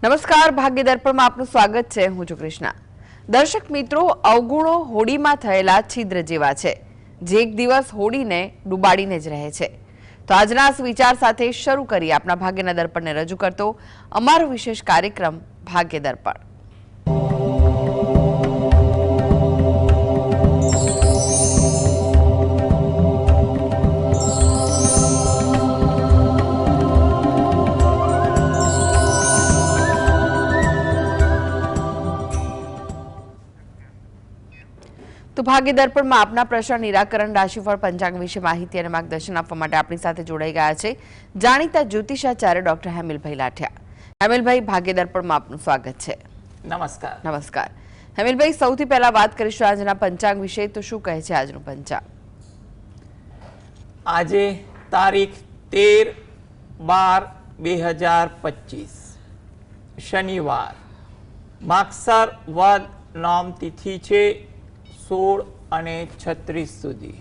નમસ્કાર, ભાગ્ય દર્પણમાં આપનું સ્વાગત છે. હું છું કૃષ્ણા. દર્શક મિત્રો, અવગુણો હોડીમાં થયેલા છિદ્ર જેવા છે, જે એક દિવસ હોડીને ડૂબાડીને જ રહે છે. તો આજના વિચાર સાથે શરૂ કરી આપણા ભાગ્યના દર્પણને રજૂ કરતો અમારો વિશેષ કાર્યક્રમ ભાગ્ય દર્પણ. તો ભાગ્ય દર્પણમાં આપના પ્રશ્ન નિરાકરણ, રાશિફળ, પંચાંગ વિશે માહિતી અને માર્ગદર્શન આપવા માટે આપણી સાથે જોડાઈ ગયા છે જાણીતા જ્યોતિષાચાર્ય ડોક્ટર હેમિલભાઈ લાઠિયા. હેમિલભાઈ, ભાગ્ય દર્પણમાં આપનું સ્વાગત છે. નમસ્કાર. નમસ્કાર હેમિલભાઈ, સૌથી પહેલા વાત કરીશું આજના પંચાંગ વિશે. તો શું કહે છે આજનું પંચાંગ? આજે તારીખ 13/12/2025 શનિવાર, માગસર વદ નોમ તિથિ છે 16 અને 36 સુધી.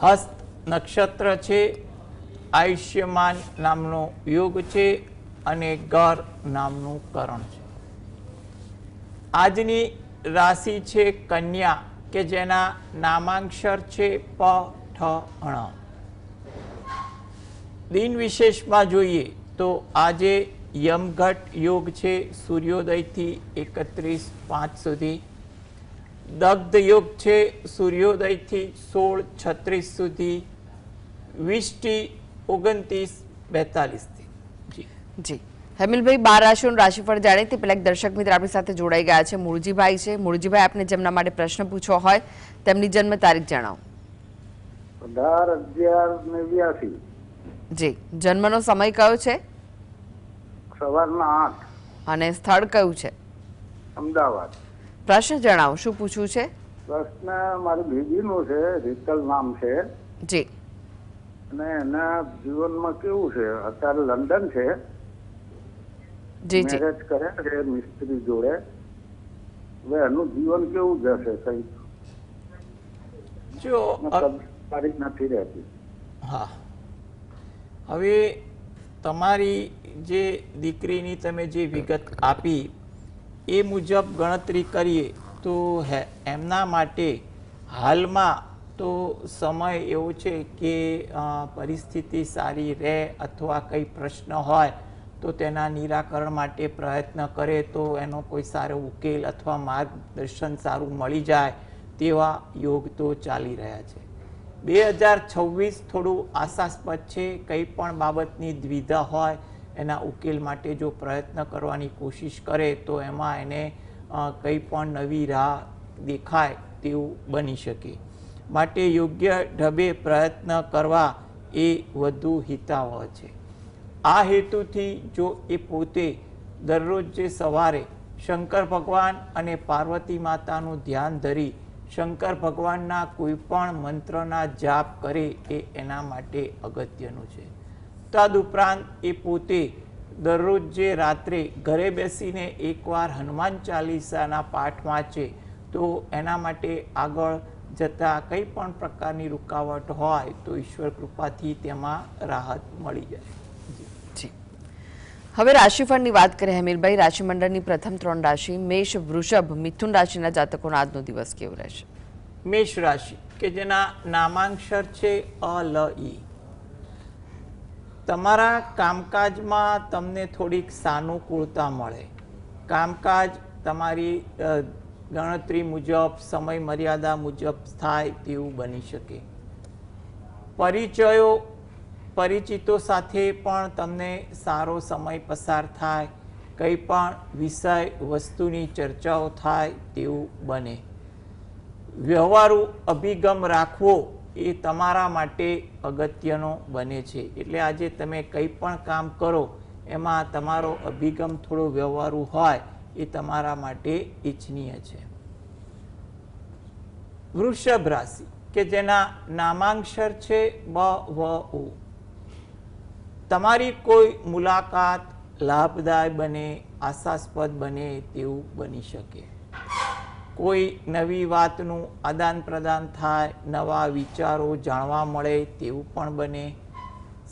હસ્ત નક્ષત્ર છે, આયુષ્યમાન નામનો યોગ છે અને ગર નામનું કરણ છે. આજની રાશિ છે કન્યા, કે જેના નામાંક્ષર છે પ ઠ ણ. દિન વિશેષમાં જોઈએ તો આજે યમઘટ યોગ છે સૂર્યોદયથી 31:05 સુધી. દગ્ધ યોગ છે સૂર્યોદયથી 16:36 સુધી. વિષ્ટિ 29:42. જી હેમિલભાઈ, 12 રાશિઓનું રાશિફળ જાણે તે પહેલા એક દર્શક મિત્ર આપણી સાથે જોડાઈ ગયા છે. મૂળજીભાઈ છે. મૂળજીભાઈ, આપને જેમના માટે પ્રશ્ન પૂછવો હોય તેમની જન્મ તારીખ જણાવો. 18/11/82. જી, જન્મનો સમય કયો છે? સવારના 8. અને સ્થળ કયું છે? અમદાવાદ. પ્રશ્ન જણાવો, શું પૂછવું છે? પ્રશ્ન મારી બેબીનો છે, રીતલ નામ છે, જી. અને એના જીવનમાં કેવું છે? અત્યારે લંડન છે, જી જી મેરેજ કર્યા છે મિસ્ત્રી જોડે. હવે એનું જીવન કેવું જશે? કઈ જો તારીખ નથી રહેતી. હા, હવે તમારી જે દીકરીની તમે જે વિગત આપી એ મુજબ ગણતરી કરીએ તો એમના માટે હાલમાં તો સમય એવો છે કે પરિસ્થિતિ સારી રહે અથવા કંઈ પ્રશ્ન હોય તો તેના નિરાકરણ માટે પ્રયત્ન કરે તો એનો કોઈ સારો ઉકેલ અથવા માર્ગદર્શન સારું મળી જાય તેવા યોગ તો ચાલી રહ્યા છે. 2026 થોડું આશાસ્પદ છે. કંઈ પણ બાબતની દ્વિધા હોય એના ઉકેલ માટે જો પ્રયત્ન કરવાની કોશિશ કરે તો એમાં એને કંઈ પણ નવી રાહ દેખાય તેવું બની શકે. માટે યોગ્ય ઢબે પ્રયત્ન કરવા એ વધુ હિતાવહ છે. આ હેતુથી જો એ પોતે દરરોજ જે સવારે શંકર ભગવાન અને પાર્વતી માતાનું ધ્યાન ધરી શંકર ભગવાનના કોઈ પણ મંત્રના જાપ કરે એ એના માટે અગત્યનું છે. તદુપરાંત એ પોતે દરરોજ જે રાત્રે ઘરે બેસીને એકવાર હનુમાન ચાલીસાના પાઠ વાંચે તો એના માટે આગળ જતાં કંઈ પણ પ્રકારની રૂકાવટ હોય તો ઈશ્વર કૃપાથી તેમાં રાહત મળી જાય. જી, હવે રાશિફળની વાત કરીએ હેમિલભાઈ. રાશિમંડળની પ્રથમ 3 રાશિ મેષ, વૃષભ, મિથુન રાશિના જાતકોનો આજનો દિવસ કેવો રહેશે? મેષ રાશિ, કે જેના નામાંક્ષર છે અ લ ઈ. તમારા કામકાજમાં તમને થોડીક સાનુકૂળતા મળે. કામકાજ તમારી ગણતરી મુજબ, સમય મર્યાદા મુજબ થાય તેવું બની શકે. પરિચિતો સાથે પણ તમને સારો સમય પસાર થાય. કંઈ પણ વિષય વસ્તુની ચર્ચાઓ થાય તેવું બને. વ્યવહારુ અભિગમ રાખવો એ તમારા માટે અગત્યનો બને છે. એટલે આજે તમે કંઈ પણ કામ કરો એમાં તમારો અભિગમ થોડો વ્યવહારુ હોય એ તમારા માટે ઈચ્છનીય છે. વૃષભ રાશિ, કે જેના નામાંક્ષર છે બ વ ઉ. તમારી કોઈ મુલાકાત લાભદાયક બને, આશાસ્પદ બને તેવું બની શકે. કોઈ નવી વાતનું આદાન પ્રદાન થાય, નવા વિચારો જાણવા મળે તેવું પણ બને.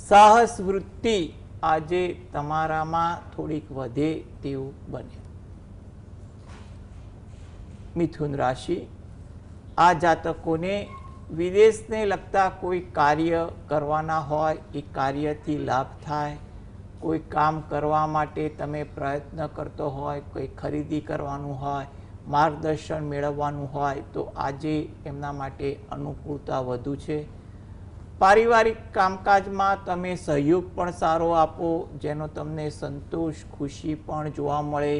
સાહસ વૃત્તિ આજે તમારામાં થોડીક વધે તેવું બને. મિથુન રાશિ, આ જાતકોને વિદેશને લગતા કોઈ કાર્ય કરવાના હોય, એ કાર્યથી લાભ થાય. કોઈ કામ કરવા માટે તમે પ્રયત્ન કરતો હોય, કોઈ ખરીદી કરવાનું હોય, માર્ગદર્શન મેળવવાનું હોય, તો આજે એમના માટે અનુકૂળતા વધુ છે. પારિવારિક કામકાજમાં તમે સહયોગ પણ સારો આપો, જેનો તમને સંતોષ, ખુશી પણ જોવા મળે.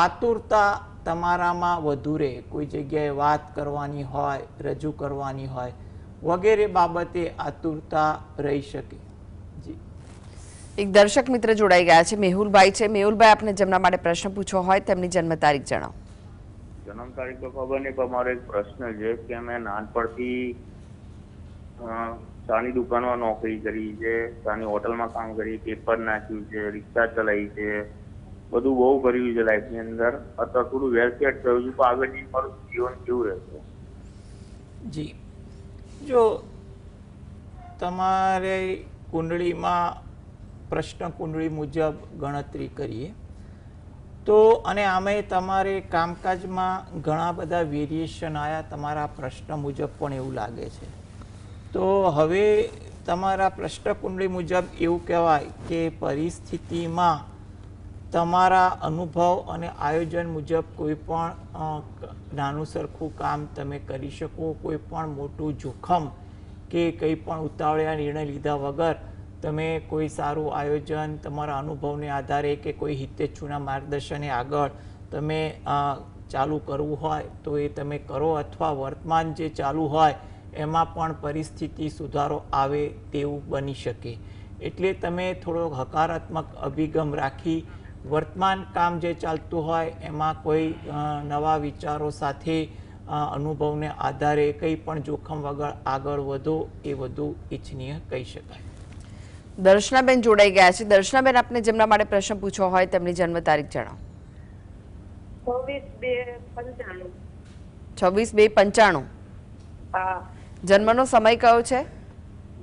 આતુરતા તમારામાં વધુ રહે, કોઈ જગ્યાએ વાત કરવાની હોય, રજૂ કરવાની હોય વગેરે બાબતે આતુરતા રહી શકે. જી, એક દર્શક મિત્ર જોડાઈ ગયા છે, મેહુલભાઈ છે. મેહુલભાઈ, આપને જેમના માટે પ્રશ્ન પૂછવો હોય તેમની જન્મ તારીખ જણાવો. જન્મ તારીખ તો ખબર નહીં, પણ મારો એક પ્રશ્ન છે કે મેં નાનપણથી ચાની દુકાનમાં નોકરી કરી છે, ચાની હોટલમાં કામ કરી, પેપર નાખ્યું છે, રિક્ષા ચલાવી છે, બધું બહુ કર્યું છે લાઈફની અંદર. અત્યારે થોડું વેલ સેટ થયું છું, પણ આગળની મારું જીવન કેવું રહેશે? જી, જો તમારે કુંડળીમાં પ્રશ્ન કુંડળી મુજબ ગણતરી કરીએ તો, અને આમે તમારે કામકાજમાં ઘણા બધા વેરિએશન આવ્યા તમારા પ્રશ્ન મુજબ પણ એવું લાગે છે. તો હવે તમારા પ્રશ્ન કુંડળી મુજબ એવું કહેવાય કે પરિસ્થિતિમાં તમારા અનુભવ અને આયોજન મુજબ કોઈ પણ નાનું સરખું કામ તમે કરી શકો. કોઈ પણ મોટું જોખમ કે કંઈ પણ ઉતાવળિયા નિર્ણય લીધા વગર તમે કોઈ સારું આયોજન તમારા અનુભવને આધારે કે કોઈ હિતેચ્છુના માર્ગદર્શને આગળ તમે ચાલુ કરવું હોય તો એ તમે કરો, અથવા વર્તમાન જે ચાલુ હોય એમાં પણ પરિસ્થિતિ સુધારો આવે તેવું બની શકે. એટલે તમે થોડો હકારાત્મક અભિગમ રાખી વર્તમાન કામ જે ચાલતું હોય એમાં કોઈ નવા વિચારો સાથે અનુભવને આધારે કંઈ પણ જોખમ વગર આગળ વધો, એ વધુ ઈચ્છનીય કહી શકાય. દર્શનાબેન જોડાઈ ગયા છે. દર્શનાબેન, આપને જેમના માટે પ્રશ્ન પૂછવો હોય તેમની જન્મ તારીખ જણાવો. 26/2/95. 26/2/95. હા. જન્મનો સમય કયો છે?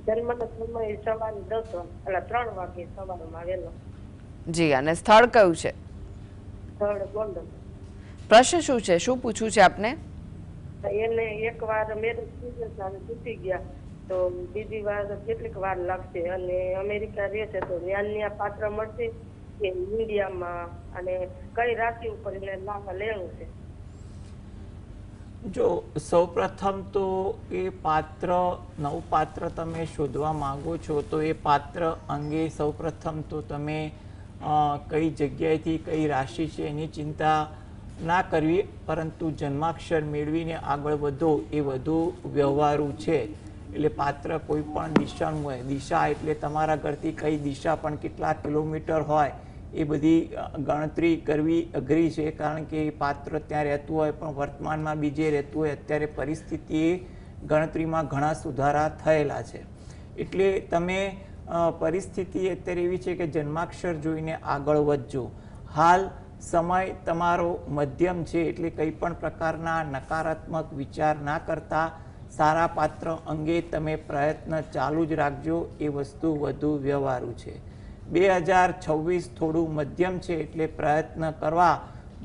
જન્મનો સમય સવારે 10 વાગે, એટલે 3 વાગે સવારમાં વહેલો. જી, અને સ્થળ કયું છે? સ્થળ ગોંડલ. પ્રશ્ન શું છે, શું પૂછવું છે આપને? એને એકવાર મેરેજ થઈ ગયા અને તૂટી ગયા, તો બીજી વાર કેટલીક વાર લાગશે, અને અમેરિકા રહે છે તો જ્ઞાનની પાત્ર મળશે કે ઇન્ડિયામાં, અને કઈ રાશિ ઉપર એને લાભ લેવું છે? જો સૌપ્રથમ તો એ પાત્ર, નવું પાત્ર તમે શોધવા માંગો છો તો એ પાત્ર અંગે સૌપ્રથમ તો તમે કઈ જગ્યાએથી કઈ રાશિ છે એની ચિંતા ના કરવી, પરંતુ જન્માક્ષર મેળવીને આગળ વધો એ વધુ વ્યવહારુ છે. એટલે પાત્ર કોઈ પણ દિશાનું હોય, દિશા એટલે તમારા ઘરથી કઈ દિશા પણ કેટલા કિલોમીટર હોય એ બધી ગણતરી કરવી અઘરી છે, કારણ કે એ પાત્ર ત્યાં રહેતું હોય પણ વર્તમાનમાં બીજે રહેતું હોય. અત્યારે પરિસ્થિતિ ગણતરીમાં ઘણા સુધારા થયેલા છે. એટલે તમે પરિસ્થિતિ અત્યારે એવી છે કે જન્માક્ષર જોઈને આગળ વધજો. હાલ સમય તમારો મધ્યમ છે, એટલે કંઈ પણ પ્રકારના નકારાત્મક વિચાર ના કરતા સારા પાત્ર અંગે તમે પ્રયત્ન ચાલુ જ રાખજો, એ વસ્તુ વધુ વ્યવહારુ છે. 2026 થોડું મધ્યમ છે, એટલે પ્રયત્ન કરવા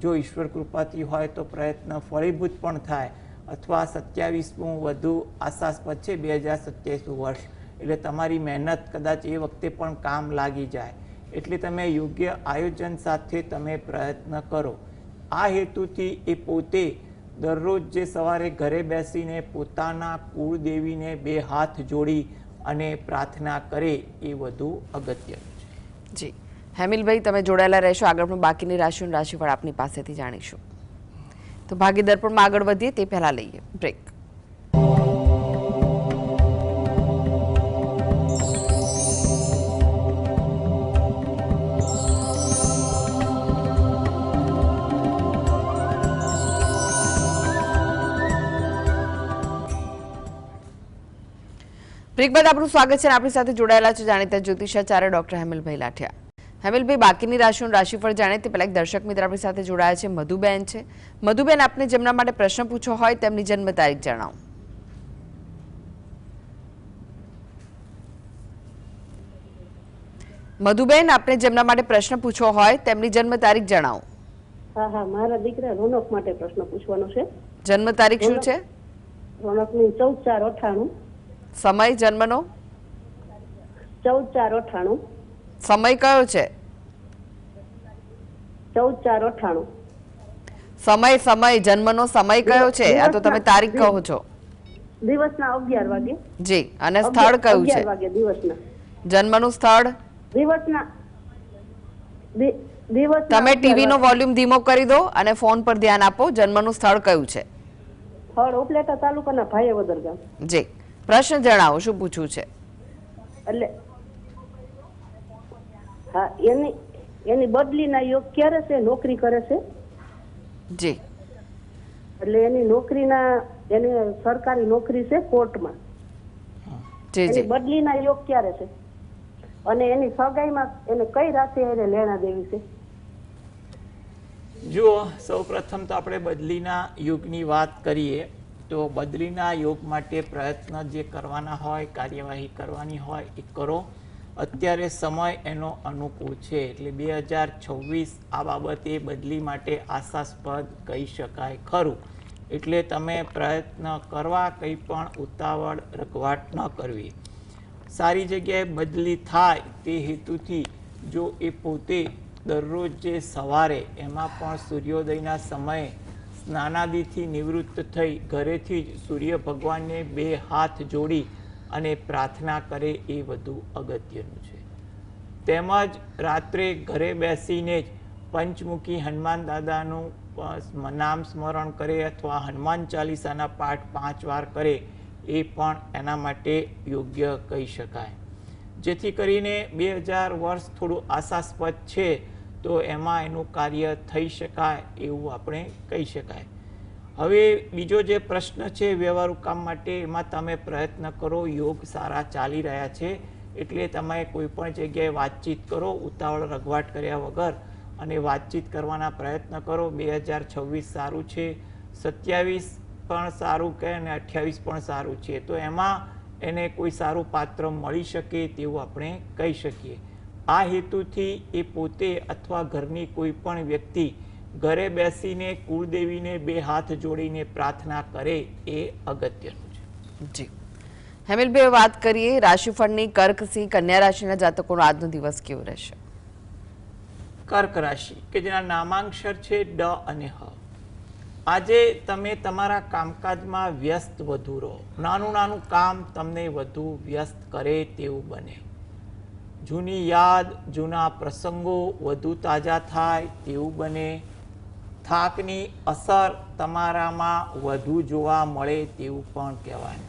જો ઈશ્વર કૃપાથી હોય તો પ્રયત્ન ફળીભૂત પણ થાય, અથવા 27મું વધુ આશાસ્પદ છે. 2027 વર્ષ એટલે તમારી મહેનત કદાચ એ વખતે પણ કામ લાગી જાય. એટલે તમે યોગ્ય આયોજન સાથે તમે પ્રયત્ન કરો. આ હેતુથી એ પોતે દરરોજ જે સવારે ઘરે બેસીને પોતાના કુળદેવીને 2 હાથ જોડી અને પ્રાર્થના કરે એ વધુ અગત્યનું છે. જી, હેમિલભાઈ, તમે જોડાયેલા રહેશો. આગળ પણ બાકીની રાશિઓનું રાશિફળ આપની પાસેથી જાણીશું. તો ભાગીદાર પણ આગળ વધીએ તે પહેલા લઈએ બ્રેક. બ્રેક બાદ આપનું સ્વાગત છે. આપણી સાથે જોડાયેલા છે જાણીતા જ્યોતિષાચાર્ય ડોક્ટર હેમિલભાઈ લાઠિયા. હેમિલભાઈ, બાકીની રાશિઓનું રાશિફળ જાણે તે પહેલા એક દર્શક મિત્ર આપણી સાથે જોડાયા છે, મધુબેન છે. મધુબેન, આપને જેમના માટે પ્રશ્ન પૂછવો હોય તેમની જન્મ તારીખ જણાવો. મધુબેન, આપને જેમના માટે પ્રશ્ન પૂછવો હોય તેમની જન્મ તારીખ જણાવો. હા હા, મારા દીકરા રોનક માટે પ્રશ્ન પૂછવાનો છે. જન્મ તારીખ શું છે? રોનકની 14/4/98. સમય જન્મનો? 14/4/98. સમય કયો છે? 14/4/98. સમય જન્મનો સમય કયો છે? આ તો તમે તારીખ કહો છો. દિવસના 11 વાગે. જી. અને સ્થળ કયું છે? 11 વાગે દિવસના. જન્મનું સ્થળ? દિવસના તમે ટીવી નો વોલ્યુમ ધીમો કરી દો અને ફોન પર ધ્યાન આપો. જન્મનું સ્થળ કયું છે? સ્થળ ઉપલેટા તાલુકાના ભાયાવદર ગામ. જી. પ્રશ્ન જણાવો, શું પૂછવું છે? એટલે હા, એની બદલીના યોગ ક્યારે છે? નોકરી કરે છે. જી. એટલે એની સરકારી નોકરી છે કોર્ટમાં. જી એની જી. બદલીના યોગ ક્યારે છે? અને એની સગાઈમાં એને કઈ રાતે એને લેણા દેવી છે? જુઓ, સૌપ્રથમ તો આપણે બદલીના યુગની વાત કરીએ તો બદલીના યોગ માટે પ્રયત્ન જે કરવાના હોય, કાર્યવાહી કરવાની હોય એ કરો. અત્યારે સમય એનો અનુકૂળ છે એટલે 2026 આ બાબતે બદલી માટે આશાસ્પદ કહી શકાય ખરું. એટલે તમે પ્રયત્ન કરવા, કંઈ પણ ઉતાવળ રઘવાટ ન કરવી. સારી જગ્યાએ બદલી થાય તે હેતુથી જો એ પોતે દરરોજ જે સવારે એમાં પણ સૂર્યોદયના સમયે સ્નાનાદિથી નિવૃત્ત થઈ ઘરેથી જ સૂર્ય ભગવાનને 2 હાથ જોડી અને પ્રાર્થના કરે એ વધુ અગત્યનું છે. તેમજ રાત્રે ઘરે બેસીને જ પંચમુખી હનુમાન દાદાનું નામ સ્મરણ કરે અથવા હનુમાન ચાલીસાના પાઠ 5 વાર કરે એ પણ એના માટે યોગ્ય કહી શકાય. જેથી કરીને 2000 વર્ષ થોડું આશાસ્પદ છે તો એમાં એનું કાર્ય થઈ શકાય એવું આપણે કહી શકાય. હવે બીજો જે પ્રશ્ન છે વ્યવહારુ કામ માટે, એમાં તમે પ્રયત્ન કરો. યોગ સારા ચાલી રહ્યા છે એટલે તમે કોઈ પણ જગ્યાએ વાતચીત કરો, ઉતાવળ રઘવાટ કર્યા વગર, અને વાતચીત કરવાના પ્રયત્ન કરો. 2026 સારું છે, 27 પણ સારું કે અને 28 પણ સારું છે. તો એમાં એને કોઈ સારું પાત્ર મળી શકે તેવું આપણે કહી શકીએ. આ હેતુથી એ પોતે અથવા ઘરની કોઈ પણ વ્યક્તિ ઘરે બેસીને કુળદેવીને 2 હાથ જોડીને પ્રાર્થના કરે એ અગત્યનું છે. જી. હેમિલભાઈ, વાત કરીએ રાશિફળની. કર્ક, સિંહ, કન્યા રાશિના જાતકોનો આજનો દિવસ કેવો રહેશે? કર્ક રાશિ કે જેના નામાંક્ષર છે ડ અને હ. આજે તમે તમારા કામકાજમાં વ્યસ્ત વધુ રહો. નાનું કામ તમને વધુ વ્યસ્ત કરે તેવું બને. જૂની યાદ, જૂના પ્રસંગો વધુ તાજા થાય તેવું બને. થાકની અસર તમારામાં વધુ જોવા મળે તેવું પણ કહેવાય.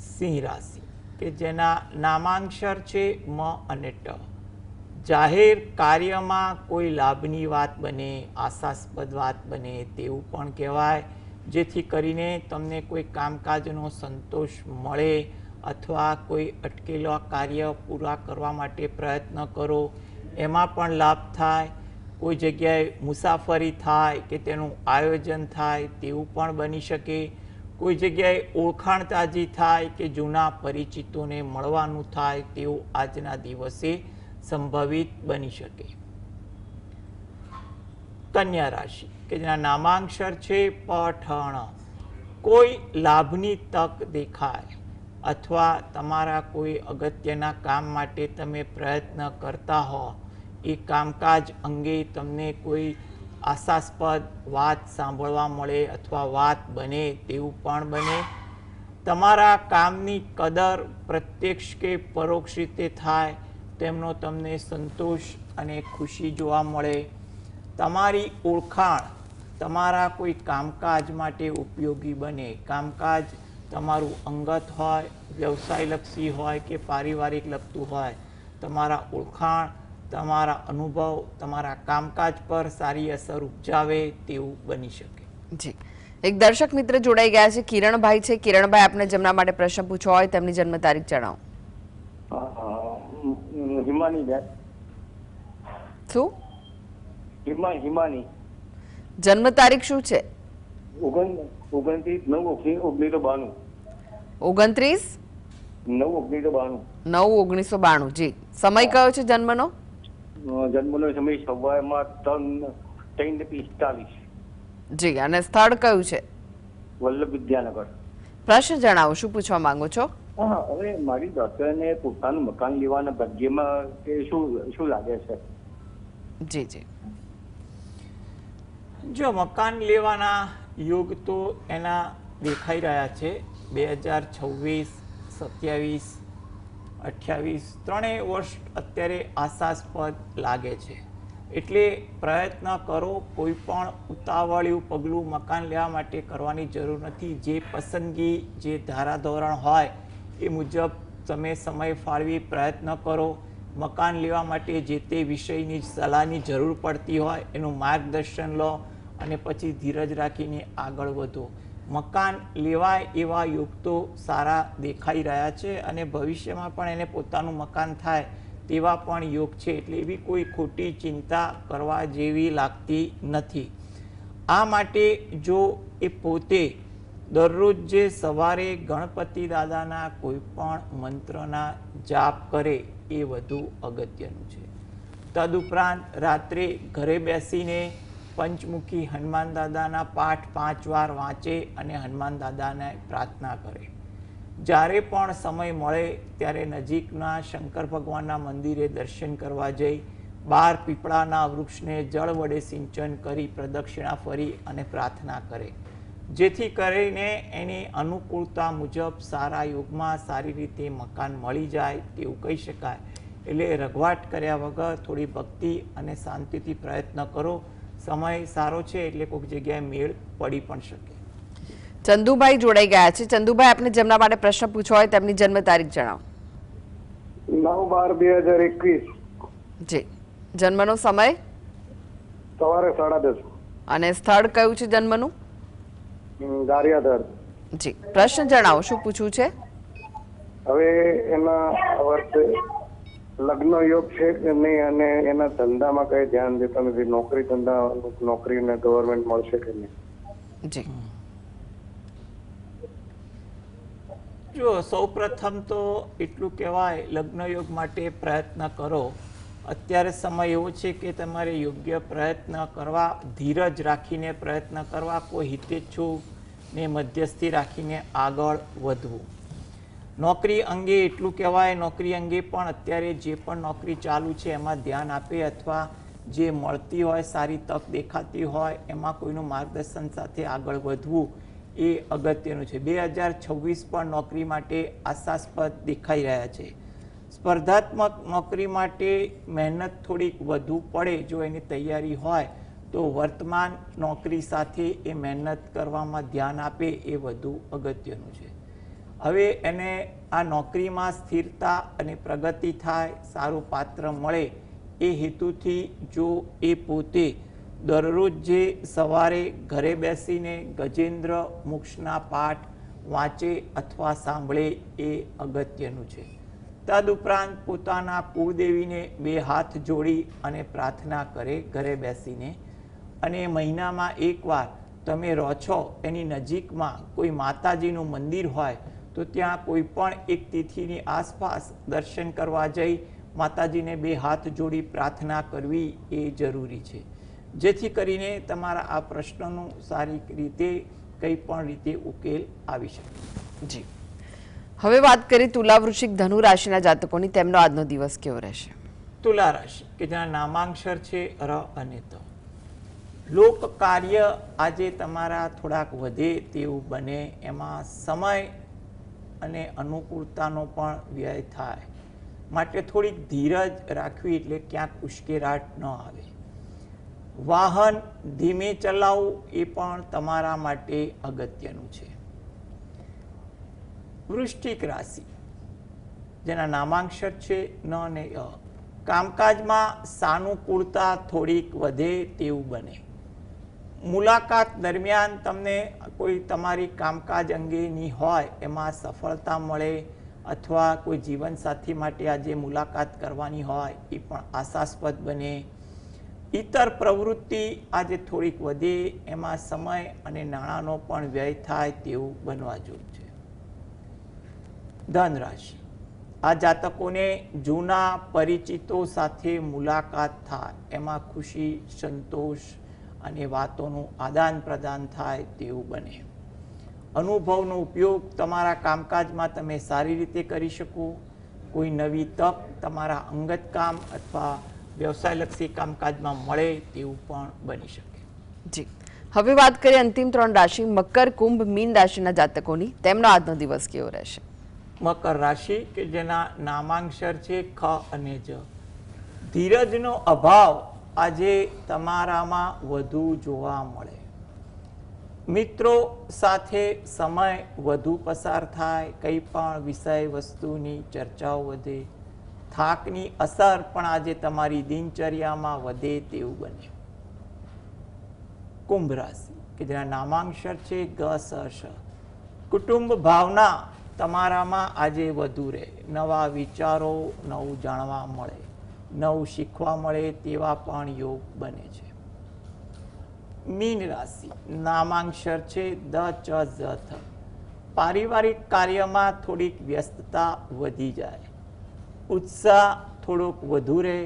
સિંહ રાશિ કે જેના નામાંક્ષર છે મ અને ટ. જાહેર કાર્યમાં કોઈ લાભની વાત બને, આશાસ્પદ વાત બને તેવું પણ કહેવાય. જેથી કરીને તમને કોઈ કામકાજનો સંતોષ મળે અથવા કોઈ અટકેલા કાર્ય પૂરા કરવા માટે પ્રયત્ન કરો એમાં પણ લાભ થાય. કોઈ જગ્યાએ મુસાફરી થાય કે તેનું આયોજન થાય તેવું પણ બની શકે. કોઈ જગ્યાએ ઓળખાણ તાજી થાય કે જૂના પરિચિતોને મળવાનું થાય તેવું આજના દિવસે સંભવિત બની શકે. કન્યા રાશિ કે જેના નામાંક્ષર છે પઠણ. કોઈ લાભની તક દેખાય અથવા તમારા કોઈ અગત્યના કામ માટે તમે પ્રયત્ન કરતા હો એ કામકાજ અંગે તમને કોઈ આશાસ્પદ વાત સાંભળવા મળે અથવા વાત બને તેવું પણ બને. તમારા કામની કદર પ્રત્યક્ષ કે પરોક્ષ રીતે થાય તેમનો તમને સંતોષ અને ખુશી જોવા મળે. તમારી ઓળખાણ તમારા કોઈ કામકાજ માટે ઉપયોગી બને. કામકાજ તમારું અંગત હોય, વ્યવસાયલક્ષી હોય કે પારિવારિક લગતું હોય, તમારા ઓળખાણ, તમારા અનુભવ તમારા કામકાજ પર સારી અસર ઉપજાવે તેવું બની શકે. જી. એક દર્શક મિત્ર જોડાઈ ગયા છે, કિરણભાઈ છે. કિરણભાઈ, આપને જેમના માટે પ્રશ્ન પૂછવો હોય તેમની જન્મ તારીખ જણાવો. હિમાની બેન. શું? હિમાની. જન્મ તારીખ શું છે? 29/9/1992. 29/9/1992. જી. સમય કયો છે જન્મનો? જન્મનો સમય સવારમાં 3:45. જી, અને સ્થળ કયું છે? વલ્લભ વિદ્યાનગર. પ્રશ્ન જણાવો, શું પૂછવા માંગો છો? હા, હવે મારી ડોક્ટરને પોતાનું મકાન લેવાના ભાગ્યમાં કે શું લાગે છે? જી જી. જો મકાન લેવાના યોગ તો એના દેખાઈ રહ્યા છે. 2026, 27, 28 ત્રણેય વર્ષ અત્યારે આશાસ્પદ લાગે છે. એટલે પ્રયત્ન કરો. કોઈ પણ ઉતાવળિયું પગલું મકાન લેવા માટે કરવાની જરૂર નથી. જે પસંદગી, જે ધારાધોરણ હોય એ મુજબ તમે સમય ફાળવી પ્રયત્ન કરો. મકાન લેવા માટે જે તે વિષયની સલાહની જરૂર પડતી હોય એનું માર્ગદર્શન લો અને પછી ધીરજ રાખીને આગળ વધો. મકાન લેવાય એવા યોગ તો સારા દેખાઈ રહ્યા છે અને ભવિષ્યમાં પણ એને પોતાનું મકાન થાય તેવા પણ યોગ છે. એટલે એવી કોઈ ખોટી ચિંતા કરવા જેવી લાગતી નથી. આ માટે જો એ પોતે દરરોજ જે સવારે ગણપતિ દાદાના કોઈ પણ મંત્રના જાપ કરે એ વધુ અગત્યનું છે. તદુપરાંત રાત્રે ઘરે બેસીને પંચમુખી હનુમાન દાદાના પાઠ 5 વાર વાંચે અને હનુમાન દાદાને પ્રાર્થના કરે. જ્યારે પણ સમય મળે ત્યારે નજીકના શંકર ભગવાનના મંદિરે દર્શન કરવા જઈ 12 પીપળાના વૃક્ષને જળ વડે સિંચન કરી પ્રદક્ષિણા ફરી અને પ્રાર્થના કરે. જેથી કરીને એની અનુકૂળતા મુજબ સારા યોગમાં સારી રીતે મકાન મળી જાય તેવું કહી શકાય. એટલે રઘવાટ કર્યા વગર થોડી ભક્તિ અને શાંતિથી પ્રયત્ન કરો. સમય સારો છે એટલે કોઈક જગ્યાએ મેળ પડી પણ શકે. ચંદુભાઈ જોડાઈ ગયા છે. ચંદુભાઈ, આપને જેમના માટે પ્રશ્ન પૂછવો હોય તેમની જન્મ તારીખ જણાવો. 9/12/2021. જી. જન્મનો સમય? સવારે 10:30. અને સ્થળ કયું છે જન્મનું? ગારિયાધાર. જી. પ્રશ્ન જણાવો, શું પૂછવું છે? હવે એના વર્ષે લગ્ન યોગ છે કે નહીં અને એના ધંધામાં કઈ ધ્યાન દેતા નથી. નોકરીને ગવર્મેન્ટ મળશે કે નહીં? જી. જો સૌપ્રથમ તો એટલું કહેવાય, લગ્ન યોગ માટે પ્રયત્ન કરો. અત્યારે સમય એવો છે કે તમારે યોગ્ય પ્રયત્ન કરવા, ધીરજ રાખીને પ્રયત્ન કરવા, કોઈ હિતેચ્છુને મધ્યસ્થી રાખીને આગળ વધવું. નોકરી અંગે એટલું કહેવાય, નોકરી અંગે પણ અત્યારે જે પણ નોકરી ચાલુ છે એમાં ધ્યાન આપે અથવા જે મળતી હોય, સારી તક દેખાતી હોય એમાં કોઈનું માર્ગદર્શન સાથે આગળ વધવું એ અગત્યનું છે. 2026 પણ નોકરી માટે આશાસ્પદ દેખાઈ રહ્યા છે. સ્પર્ધાત્મક નોકરી માટે મહેનત થોડીક વધુ પડે. જો એની તૈયારી હોય તો વર્તમાન નોકરી સાથે એ મહેનત કરવામાં ધ્યાન આપે એ વધુ અગત્યનું છે. હવે એને આ નોકરીમાં સ્થિરતા અને પ્રગતિ થાય, સારું પાત્ર મળે એ હેતુથી જો એ પોતે દરરોજ જે સવારે ઘરે બેસીને ગજેન્દ્ર મોક્ષના પાઠ વાંચે અથવા સાંભળે એ અગત્યનું છે. તદુપરાંત પોતાના કુળદેવીને 2 હાથ જોડી અને પ્રાર્થના કરે ઘરે બેસીને. અને મહિનામાં એકવાર તમે રહો છો એની નજીકમાં કોઈ માતાજીનું મંદિર હોય તો ત્યાં કોઈ પણ એક તિથિની આસપાસ દર્શન કરવા જઈ માતાજીને 2 હાથ જોડી પ્રાર્થના કરવી એ જરૂરી છે. જેથી કરીને તમારા આ પ્રશ્નનું સારી રીતે કંઈ પણ રીતે ઉકેલ આવી શકે. જી. હવે વાત કરીએ તુલા, વૃશ્ચિક, ધનુ રાશિના જાતકોની. તેમનો આજનો દિવસ કેવો રહેશે? તુલા રાશિ કે જેના નામાંક્ષર છે ર અને ત. લોક કાર્ય આજે તમારા થોડાક વધે તેવું બને. એમાં સમય અને અનુકૂળતાનો પણ વ્યય થાય. માટે થોડીક ધીરજ રાખવી એટલે ક્યાંક ઉશ્કેરાટ ન આવે. વાહન ધીમે ચલાવવું એ પણ તમારા માટે અગત્યનું છે. વૃશ્ચિક રાશિ જેના નામાંક્ષર છે ન અને અ. કામકાજમાં સાનુકૂળતા થોડીક વધે તેવું બને. મુલાકાત દરમિયાન તમને કોઈ તમારી કામકાજ અંગેની હોય એમાં સફળતા મળે અથવા કોઈ જીવનસાથી માટે આજે મુલાકાત કરવાની હોય એ પણ આશાસ્પદ બને. ઇતર પ્રવૃત્તિ આજે થોડીક વધે, એમાં સમય અને નાણાંનો પણ વ્યય થાય તેવું બનવા જેવું છે. ધન રાશિ આ જાતકોને જૂના પરિચિતો સાથે મુલાકાત થાય, એમાં ખુશી, સંતોષ અને વાતોનું આદાન પ્રદાન થાય તેવું બને. અનુભવનો ઉપયોગ તમારા કામકાજમાં તમે સારી રીતે કરી શકો. કોઈ નવી તક તમારા અંગત કામ અથવા વ્યવસાયલક્ષી કામકાજમાં મળે તેવું પણ બની શકે. જી, હવે વાત કરીએ અંતિમ 3 રાશિ મકર, કુંભ, મીન રાશિના જાતકોની. તેમનો આજનો દિવસ કેવો રહેશે? મકર રાશિ કે જેના નામાંક્ષર છે ખ અને જ. ધીરજનો અભાવ આજે તમારામાં વધુ જોવા મળે. મિત્રો સાથે સમય વધુ પસાર થાય, કંઈ પણ વિષય વસ્તુની ચર્ચાઓ વધે. થાકની અસર પણ આજે તમારી દિનચર્યામાં વધે તેવું બને. કુંભ રાશિ કે જેના નામાંક્ષર છે ગ, સ, શ. કુટુંબ ભાવના તમારામાં આજે વધુ રહે. નવા વિચારો, નવું જાણવા મળે, નવું શીખવા મળે તેવા પણ યોગ બને છે. મીન રાશિ નામાંક્ષર છે દ, ચ, ઝ, થ. પારિવારિક કાર્યમાં થોડીક વ્યસ્તતા વધી જાય, ઉત્સાહ થોડોક વધુ રહે.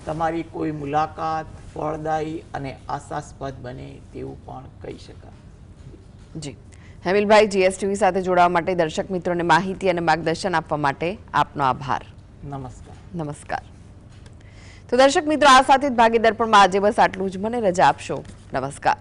તમારી કોઈ મુલાકાત ફળદાયી અને આશાસ્પદ બને તેવું પણ કહી શકાય. જી, હેમિલભાઈ, GSTV સાથે જોડાવા માટે, દર્શક મિત્રોને માહિતી અને માર્ગદર્શન આપવા માટે આપનો આભાર. નમસ્કાર. નમસ્કાર. તો દર્શક મિત્રો, આ સાથે જ ભાગીદાર પણ આજે બસ આટલું જ. મને રજા આપશો. નમસ્કાર.